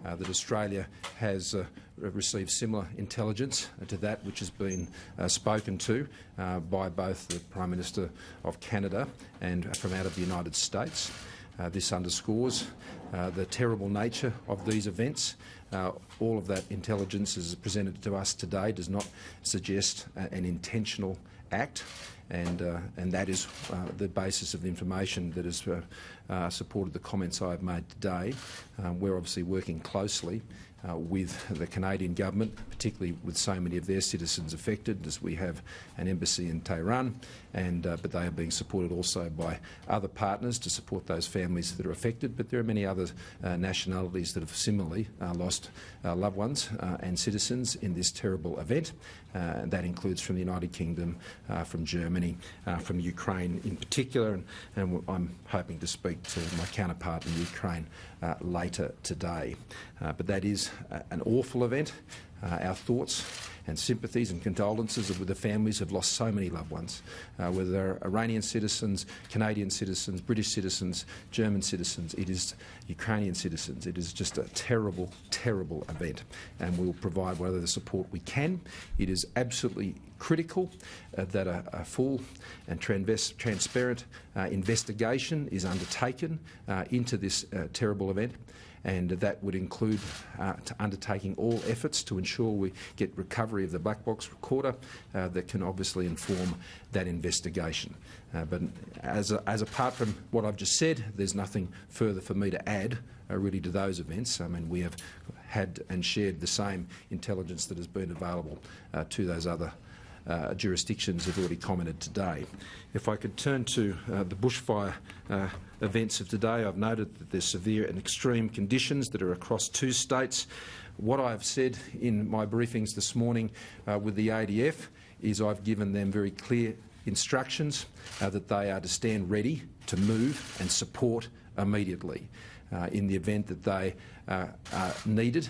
that Australia has received similar intelligence to that which has been spoken to by both the Prime Minister of Canada and from out of the United States. This underscores the terrible nature of these events. All of that intelligence as presented to us today does not suggest an intentional act, and that is the basis of the information that has supported the comments I have made today. We're obviously working closely with the Canadian government, particularly with so many of their citizens affected, as we have an embassy in Tehran, but they are being supported also by other partners to support those families that are affected. But there are many other nationalities that have similarly lost loved ones and citizens in this terrible event. That includes from the United Kingdom, from Germany, from Ukraine in particular, and I'm hoping to speak to my counterpart in Ukraine later today. But that is an awful event. Our thoughts and sympathies and condolences are with the families who have lost so many loved ones, whether they're Iranian citizens, Canadian citizens, British citizens, German citizens, it is Ukrainian citizens. It is just a terrible, terrible event, and we'll provide whatever the support we can. It is absolutely critical that a full and transparent investigation is undertaken into this terrible event, and that would include undertaking all efforts to ensure we get recovery of the black box recorder that can obviously inform that investigation. But as apart from what I've just said, there's nothing further for me to add really to those events. I mean, we have had and shared the same intelligence that has been available to those other jurisdictions have already commented today. If I could turn to the bushfire events of today, I've noted that there's severe and extreme conditions that are across 2 states. What I have said in my briefings this morning with the ADF is I've given them very clear instructions that they are to stand ready to move and support immediately in the event that they are needed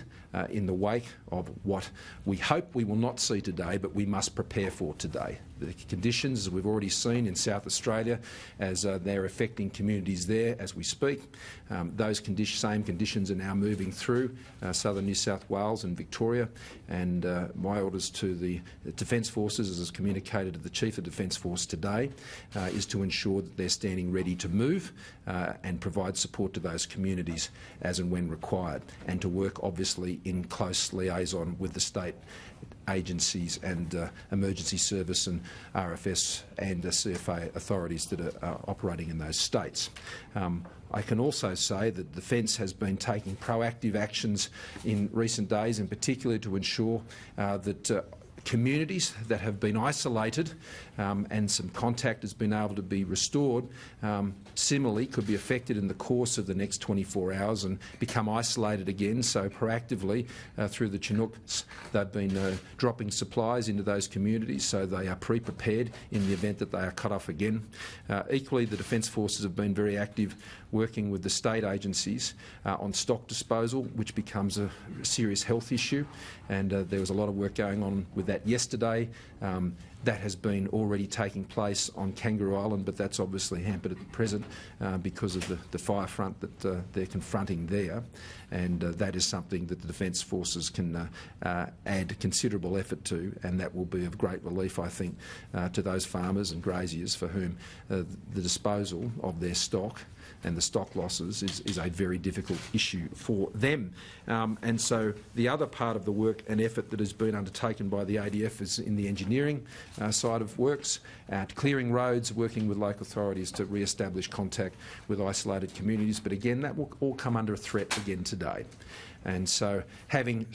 in the wake of what we hope we will not see today, but we must prepare for today. The conditions, as we've already seen in South Australia, as they're affecting communities there as we speak, those same conditions are now moving through southern New South Wales and Victoria, and my orders to the Defence Forces, as is communicated to the Chief of Defence Force today, is to ensure that they're standing ready to move and provide support to those communities as and when required, and to work obviously in close liaison with the state agencies and emergency service and RFS and CFA authorities that are operating in those states. I can also say that Defence has been taking proactive actions in recent days, in particular to ensure that communities that have been isolated and some contact has been able to be restored, similarly could be affected in the course of the next 24 hours and become isolated again. So proactively through the Chinooks, they've been dropping supplies into those communities so they are pre-prepared in the event that they are cut off again. Equally, the Defence Forces have been very active working with the state agencies on stock disposal, which becomes a serious health issue, and there was a lot of work going on with that yesterday. That has been already taking place on Kangaroo Island, but that's obviously hampered at the present because of the fire front that they're confronting there, and that is something that the Defence Forces can add considerable effort to, and that will be of great relief, I think, to those farmers and graziers for whom the disposal of their stock and the stock losses is a very difficult issue for them. And so the other part of the work and effort that has been undertaken by the ADF is in the engineering side of works, clearing roads, working with local authorities to re-establish contact with isolated communities. But again, that will all come under a threat again today. And so having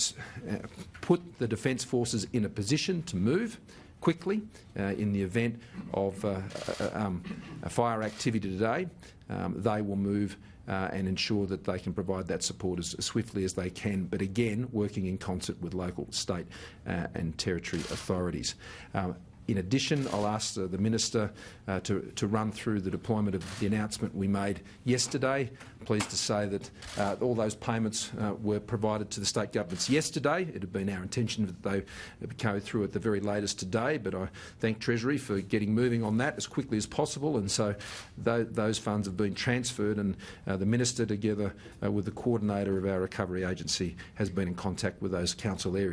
put the Defence Forces in a position to move quickly in the event of a fire activity today, they will move and ensure that they can provide that support as swiftly as they can, but again working in concert with local, state and territory authorities. In addition, I'll ask the Minister to run through the deployment of the announcement we made yesterday. I'm pleased to say that all those payments were provided to the state governments yesterday. It had been our intention that they go through at the very latest today, but I thank Treasury for getting moving on that as quickly as possible, and so those funds have been transferred, and the Minister, together with the coordinator of our recovery agency, has been in contact with those council areas.